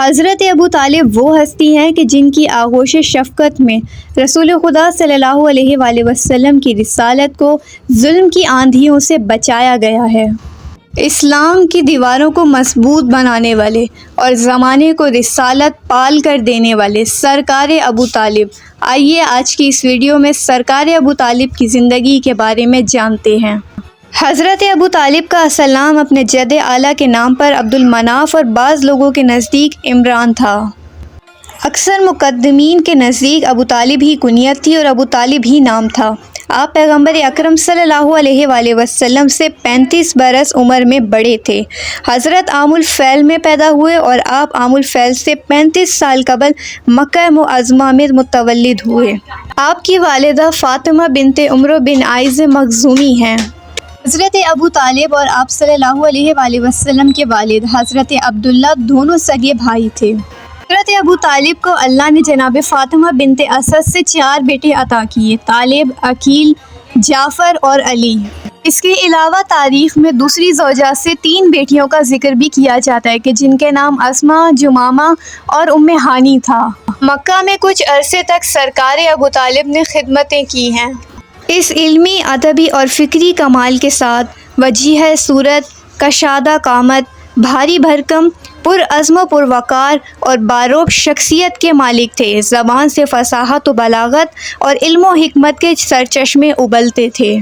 حضرت ابو طالب وہ ہستی ہیں کہ جن کی آغوش شفقت میں رسول خدا صلی اللہ علیہ وآلہ وسلم کی رسالت کو ظلم کی آندھیوں سے بچایا گیا ہے۔ اسلام کی دیواروں کو مضبوط بنانے والے اور زمانے کو رسالت پال کر دینے والے سرکار ابو طالب، آئیے آج کی اس ویڈیو میں سرکار ابو طالب کی زندگی کے بارے میں جانتے ہیں۔ حضرت ابو طالب کا اصل نام اپنے جد اعلیٰ کے نام پر عبد المناف اور بعض لوگوں کے نزدیک عمران تھا۔ اکثر مقدمین کے نزدیک ابو طالب ہی کنیت تھی اور ابو طالب ہی نام تھا۔ آپ پیغمبر اکرم صلی اللہ علیہ وآلہ وسلم سے 35 برس عمر میں بڑے تھے۔ حضرت عام الفیل میں پیدا ہوئے اور آپ عام الفیل سے 35 سال قبل مکہ معظمہ میں متولد ہوئے۔ آپ کی والدہ فاطمہ بنت عمرو بن عائض مخزومی ہیں۔ حضرت ابو طالب اور آپ صلی اللہ علیہ وآلہ وسلم کے والد حضرت عبداللہ دونوں سگے بھائی تھے۔ حضرت ابو طالب کو اللہ نے جناب فاطمہ بنت اسد سے 4 بیٹے عطا کیے: طالب، عقیل، جعفر اور علی۔ اس کے علاوہ تاریخ میں دوسری زوجہ سے 3 بیٹیوں کا ذکر بھی کیا جاتا ہے کہ جن کے نام اسما، جمامہ اور ام ہانی تھا۔ مکہ میں کچھ عرصے تک سرکار ابو طالب نے خدمتیں کی ہیں۔ اس علمی، ادبی اور فکری کمال کے ساتھ وجیح صورت، کشادہ قامت، بھاری بھرکم، پرعزم و پروقار اور باروق شخصیت کے مالک تھے۔ زبان سے فصاحت و بلاغت اور علم و حکمت کے سرچشمے ابلتے تھے۔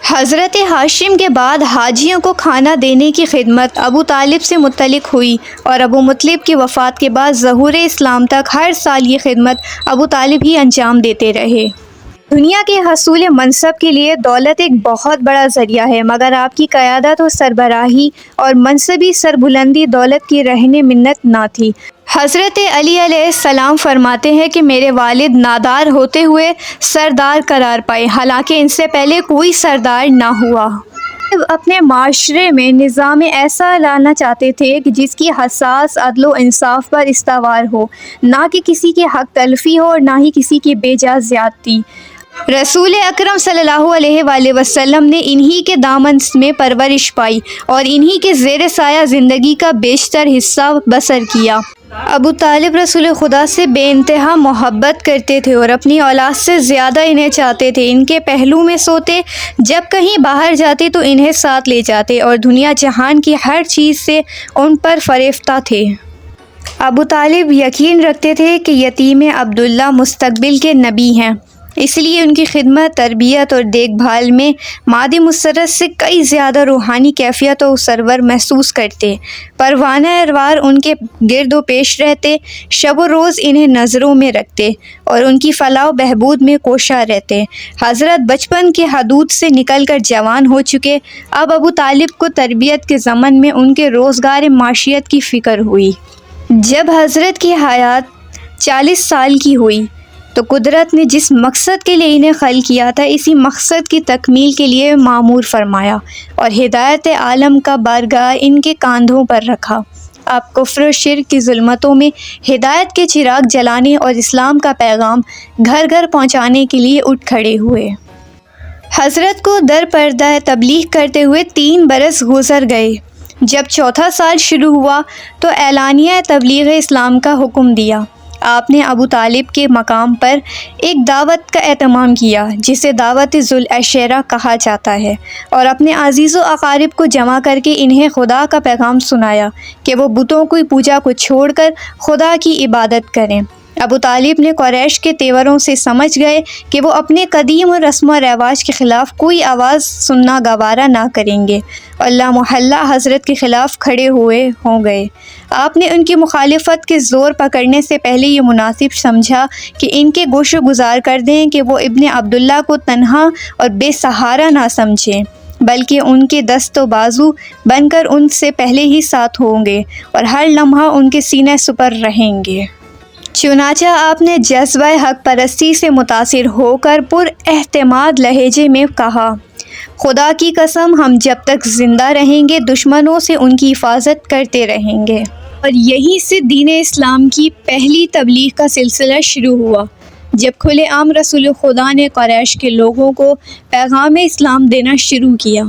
حضرت ہاشم کے بعد حاجیوں کو کھانا دینے کی خدمت ابو طالب سے متعلق ہوئی اور ابو مطلب کی وفات کے بعد ظہور اسلام تک ہر سال یہ خدمت ابو طالب ہی انجام دیتے رہے۔ دنیا کے حصول منصب کے لیے دولت ایک بہت بڑا ذریعہ ہے، مگر آپ کی قیادت و سربراہی اور منصبی سربلندی دولت کی رہن منت نہ تھی۔ حضرت علی علیہ السلام فرماتے ہیں کہ میرے والد نادار ہوتے ہوئے سردار قرار پائے، حالانکہ ان سے پہلے کوئی سردار نہ ہوا۔ اپنے معاشرے میں نظام ایسا لانا چاہتے تھے کہ جس کی حساس عدل و انصاف پر استوار ہو، نہ کہ کسی کے حق تلفی ہو اور نہ ہی کسی کی بے جا زیادتی۔ رسول اکرم صلی اللہ علیہ وآلہ وسلم نے انہی کے دامن میں پرورش پائی اور انہی کے زیر سایہ زندگی کا بیشتر حصہ بسر کیا۔ ابو طالب رسول خدا سے بے انتہا محبت کرتے تھے اور اپنی اولاد سے زیادہ انہیں چاہتے تھے۔ ان کے پہلو میں سوتے، جب کہیں باہر جاتے تو انہیں ساتھ لے جاتے اور دنیا جہان کی ہر چیز سے ان پر فریفتہ تھے۔ ابو طالب یقین رکھتے تھے کہ یتیم عبداللہ مستقبل کے نبی ہیں، اس لیے ان کی خدمت، تربیت اور دیکھ بھال میں مادی مسرت سے کئی زیادہ روحانی کیفیت و سرور محسوس کرتے۔ پروانہ اروار ان کے گرد و پیش رہتے، شب و روز انہیں نظروں میں رکھتے اور ان کی فلاح و بہبود میں کوشاں رہتے۔ حضرت بچپن کے حدود سے نکل کر جوان ہو چکے، اب ابو طالب کو تربیت کے ضمن میں ان کے روزگار معیشت کی فکر ہوئی۔ جب حضرت کی حیات 40 سال کی ہوئی تو قدرت نے جس مقصد کے لیے انہیں خلق کیا تھا، اسی مقصد کی تکمیل کے لیے مامور فرمایا اور ہدایت عالم کا بارگاہ ان کے کاندھوں پر رکھا۔ آپ کفر و شرک کی ظلمتوں میں ہدایت کے چراغ جلانے اور اسلام کا پیغام گھر گھر پہنچانے کے لیے اٹھ کھڑے ہوئے۔ حضرت کو در پردہ تبلیغ کرتے ہوئے 3 برس گزر گئے۔ جب 4تھا سال شروع ہوا تو اعلانیہ تبلیغ اسلام کا حکم دیا۔ آپ نے ابو طالب کے مقام پر ایک دعوت کا اہتمام کیا جسے دعوت ذوالعشیرہ کہا جاتا ہے، اور اپنے عزیز و اقارب کو جمع کر کے انہیں خدا کا پیغام سنایا کہ وہ بتوں کی پوجا کو چھوڑ کر خدا کی عبادت کریں۔ ابو طالب نے قریش کے تیوروں سے سمجھ گئے کہ وہ اپنے قدیم و رسم و رواج کے خلاف کوئی آواز سننا گوارا نہ کریں گے اور لا محالہ حضرت کے خلاف کھڑے ہوئے ہوں گے۔ آپ نے ان کی مخالفت کے زور پکڑنے سے پہلے یہ مناسب سمجھا کہ ان کے گوش گزار کر دیں کہ وہ ابن عبداللہ کو تنہا اور بے سہارا نہ سمجھیں، بلکہ ان کے دست و بازو بن کر ان سے پہلے ہی ساتھ ہوں گے اور ہر لمحہ ان کے سینے سپر رہیں گے۔ چنانچہ آپ نے جذبہ حق پرستی سے متاثر ہو کر پر اعتماد لہجے میں کہا، خدا کی قسم ہم جب تک زندہ رہیں گے دشمنوں سے ان کی حفاظت کرتے رہیں گے۔ اور یہیں سے دین اسلام کی پہلی تبلیغ کا سلسلہ شروع ہوا، جب کھلے عام رسول خدا نے قریش کے لوگوں کو پیغام اسلام دینا شروع کیا۔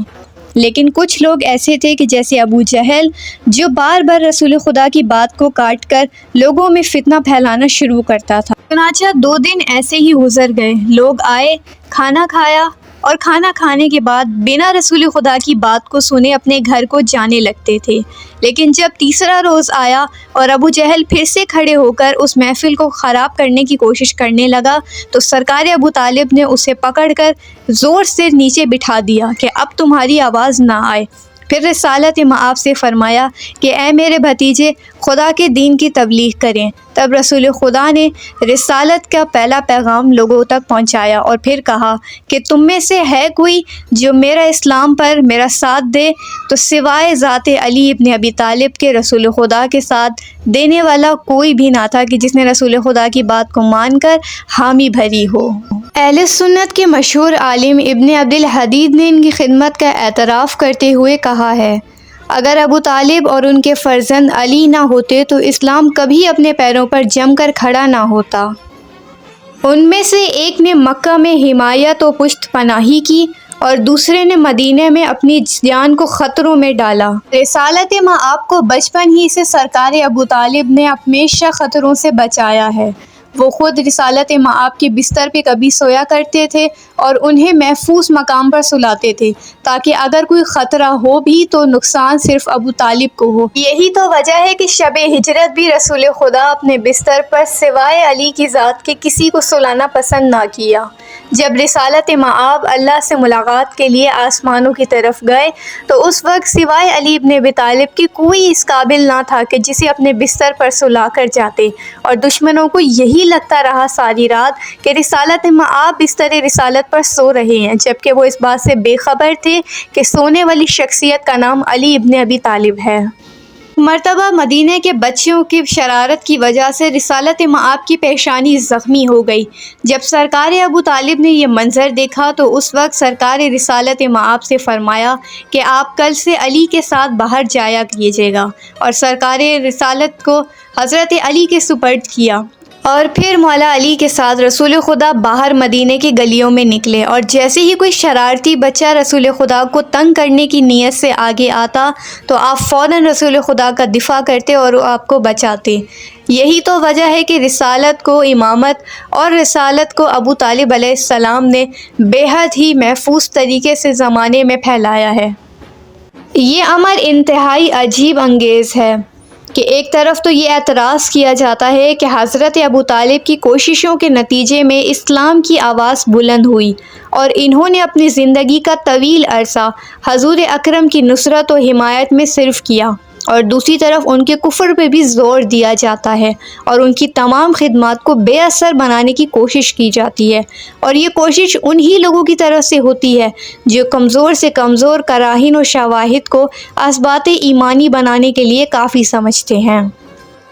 لیکن کچھ لوگ ایسے تھے کہ جیسے ابو جہل، جو بار بار رسول خدا کی بات کو کاٹ کر لوگوں میں فتنہ پھیلانا شروع کرتا تھا۔ چنانچہ 2 دن ایسے ہی گزر گئے، لوگ آئے، کھانا کھایا اور کھانا کھانے کے بعد بنا رسول خدا کی بات کو سنے اپنے گھر کو جانے لگتے تھے۔ لیکن جب تیسرا روز آیا اور ابو جہل پھر سے کھڑے ہو کر اس محفل کو خراب کرنے کی کوشش کرنے لگا تو سرکار ابو طالب نے اسے پکڑ کر زور سے نیچے بٹھا دیا کہ اب تمہاری آواز نہ آئے۔ پھر رسالت مآب سے فرمایا کہ اے میرے بھتیجے، خدا کے دین کی تبلیغ کریں۔ تب رسول خدا نے رسالت کا پہلا پیغام لوگوں تک پہنچایا اور پھر کہا کہ تم میں سے ہے کوئی جو میرا اسلام پر میرا ساتھ دے تو سوائے ذات علی ابن ابی طالب کے رسول خدا کے ساتھ دینے والا کوئی بھی نہ تھا کہ جس نے رسول خدا کی بات کو مان کر حامی بھری ہو۔ اہل سنت کے مشہور عالم ابن عبد الحدید نے ان کی خدمت کا اعتراف کرتے ہوئے کہا ہے، اگر ابو طالب اور ان کے فرزند علی نہ ہوتے تو اسلام کبھی اپنے پیروں پر جم کر کھڑا نہ ہوتا۔ ان میں سے ایک نے مکہ میں حمایت و پشت پناہی کی اور دوسرے نے مدینہ میں اپنی جان کو خطروں میں ڈالا۔ رسالت مآب کو بچپن ہی سے سرکار ابو طالب نے ہمیشہ خطروں سے بچایا ہے۔ وہ خود رسالت مآب کے بستر پہ کبھی سویا کرتے تھے اور انہیں محفوظ مقام پر سلاتے تھے تاکہ اگر کوئی خطرہ ہو بھی تو نقصان صرف ابو طالب کو ہو۔ یہی تو وجہ ہے کہ شب ہجرت بھی رسول خدا اپنے بستر پر سوائے علی کی ذات کے کسی کو سلانا پسند نہ کیا۔ جب رسالت مآب اللہ سے ملاقات کے لیے آسمانوں کی طرف گئے تو اس وقت سوائے علی ابن ابی طالب کے کوئی اس قابل نہ تھا کہ جسے اپنے بستر پر سلا کر جاتے، اور دشمنوں کو یہی لگتا رہا ساری رات کہ رسالت مآب بستر رسالت پر سو رہے ہیں، جبکہ وہ اس بات سے بے خبر تھے کہ سونے والی شخصیت کا نام علی ابن ابی طالب ہے۔ مرتبہ مدینہ کے بچوں کی شرارت کی وجہ سے رسالت مآب کی پیشانی زخمی ہو گئی۔ جب سرکار ابو طالب نے یہ منظر دیکھا تو اس وقت سرکار رسالت مآب سے فرمایا کہ آپ کل سے علی کے ساتھ باہر جایا کیجیے گا، اور سرکار رسالت کو حضرت علی کے سپرد کیا۔ اور پھر مولا علی کے ساتھ رسول خدا باہر مدینے کی گلیوں میں نکلے، اور جیسے ہی کوئی شرارتی بچہ رسول خدا کو تنگ کرنے کی نیت سے آگے آتا تو آپ فوراً رسول خدا کا دفاع کرتے اور آپ کو بچاتے۔ یہی تو وجہ ہے کہ رسالت کو امامت اور رسالت کو ابو طالب علیہ السلام نے بے حد ہی محفوظ طریقے سے زمانے میں پھیلایا ہے۔ یہ امر انتہائی عجیب انگیز ہے کہ ایک طرف تو یہ اعتراض کیا جاتا ہے کہ حضرت ابو طالب کی کوششوں کے نتیجے میں اسلام کی آواز بلند ہوئی اور انہوں نے اپنی زندگی کا طویل عرصہ حضور اکرم کی نصرت و حمایت میں صرف کیا، اور دوسری طرف ان کے کفر پہ بھی زور دیا جاتا ہے اور ان کی تمام خدمات کو بے اثر بنانے کی کوشش کی جاتی ہے، اور یہ کوشش انہی لوگوں کی طرف سے ہوتی ہے جو کمزور سے کمزور کراہین و شواہد کو اثبات ایمانی بنانے کے لیے کافی سمجھتے ہیں۔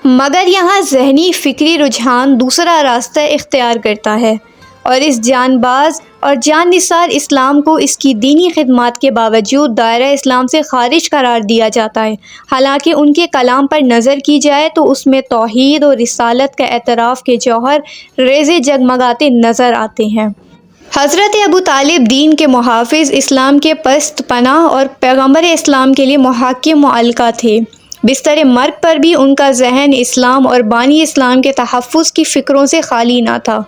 مگر یہاں ذہنی فکری رجحان دوسرا راستہ اختیار کرتا ہے، اور اس جان باز اور جان نثار اسلام کو اس کی دینی خدمات کے باوجود دائرہ اسلام سے خارج قرار دیا جاتا ہے، حالانکہ ان کے کلام پر نظر کی جائے تو اس میں توحید اور رسالت کا اعتراف کے جوہر ریزے جگمگاتے نظر آتے ہیں۔ حضرت ابو طالب دین کے محافظ، اسلام کے پست پناہ اور پیغمبر اسلام کے لیے محقق معلقہ تھے۔ بستر مرگ پر بھی ان کا ذہن اسلام اور بانی اسلام کے تحفظ کی فکروں سے خالی نہ تھا۔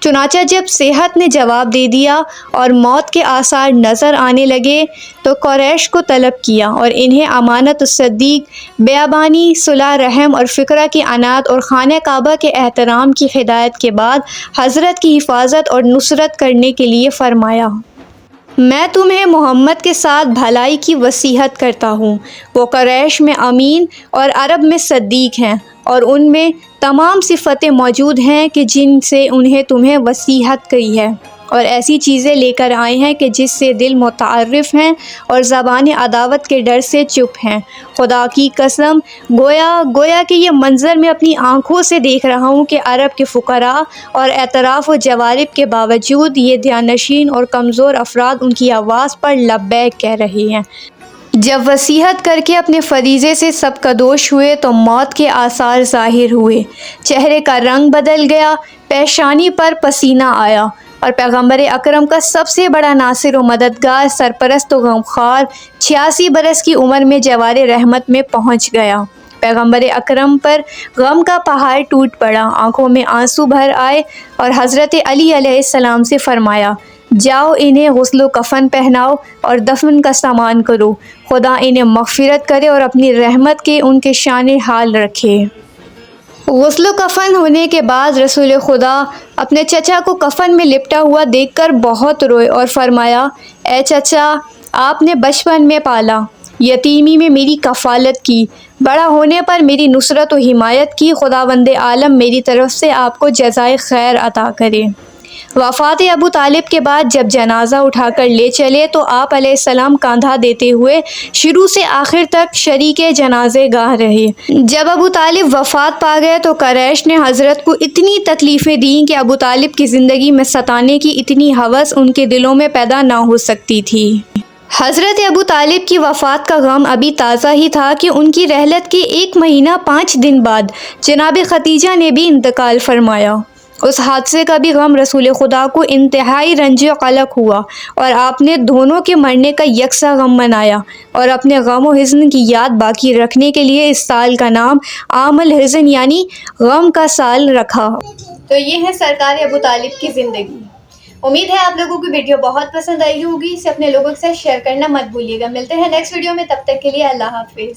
چنانچہ جب صحت نے جواب دے دیا اور موت کے آثار نظر آنے لگے تو قریش کو طلب کیا اور انہیں امانت الصدیق، بیابانی، صلح رحم اور فقرہ کی عنایت اور خانہ کعبہ کے احترام کی ہدایت کے بعد حضرت کی حفاظت اور نصرت کرنے کے لیے فرمایا۔ میں تمہیں محمد کے ساتھ بھلائی کی وصیت کرتا ہوں۔ وہ قریش میں امین اور عرب میں صدیق ہیں، اور ان میں تمام صفتیں موجود ہیں کہ جن سے انہیں تمہیں وصیت کی ہے، اور ایسی چیزیں لے کر آئے ہیں کہ جس سے دل متعارف ہیں اور زبان عداوت کے ڈر سے چپ ہیں۔ خدا کی قسم، گویا کہ یہ منظر میں اپنی آنکھوں سے دیکھ رہا ہوں کہ عرب کے فقراء اور اعتراف و جوارب کے باوجود یہ دیانشین اور کمزور افراد ان کی آواز پر لبیک کہہ رہے ہیں۔ جب وصیت کر کے اپنے فریضے سے سب کدوش ہوئے تو موت کے آثار ظاہر ہوئے، چہرے کا رنگ بدل گیا، پیشانی پر پسینہ آیا، اور پیغمبر اکرم کا سب سے بڑا ناصر و مددگار، سرپرست و غمخوار 86 برس کی عمر میں جوار رحمت میں پہنچ گیا۔ پیغمبر اکرم پر غم کا پہاڑ ٹوٹ پڑا، آنکھوں میں آنسو بھر آئے اور حضرت علی علیہ السلام سے فرمایا، جاؤ انہیں غسل و کفن پہناؤ اور دفن کا سامان کرو، خدا انہیں مغفرت کرے اور اپنی رحمت کے ان کے شان حال رکھے۔ غسل و کفن ہونے کے بعد رسول خدا اپنے چچا کو کفن میں لپٹا ہوا دیکھ کر بہت روئے اور فرمایا، اے چچا، آپ نے بچپن میں پالا، یتیمی میں میری کفالت کی، بڑا ہونے پر میری نصرت و حمایت کی، خداوند عالم میری طرف سے آپ کو جزائے خیر عطا کرے۔ وفات ابو طالب کے بعد جب جنازہ اٹھا کر لے چلے تو آپ علیہ السلام کاندھا دیتے ہوئے شروع سے آخر تک شریک جنازے گاہ رہے۔ جب ابو طالب وفات پا گئے تو قریش نے حضرت کو اتنی تکلیفیں دیں کہ ابو طالب کی زندگی میں ستانے کی اتنی ہوس ان کے دلوں میں پیدا نہ ہو سکتی تھی۔ حضرت ابو طالب کی وفات کا غم ابھی تازہ ہی تھا کہ ان کی رحلت کے 1 مہینہ 5 دن بعد جناب خدیجہ نے بھی انتقال فرمایا۔ اس حادثے کا بھی غم رسول خدا کو انتہائی رنج و قلق ہوا اور آپ نے دونوں کے مرنے کا یکساں غم منایا اور اپنے غم و حزن کی یاد باقی رکھنے کے لیے اس سال کا نام عام الحزن یعنی غم کا سال رکھا۔ تو یہ ہے سرکار ابو طالب کی زندگی۔ امید ہے آپ لوگوں کی ویڈیو بہت پسند آئی ہوگی، اسے اپنے لوگوں کے ساتھ شیئر کرنا مت بھولیے گا۔ ملتے ہیں نیکسٹ ویڈیو میں، تب تک کے لیے اللہ حافظ۔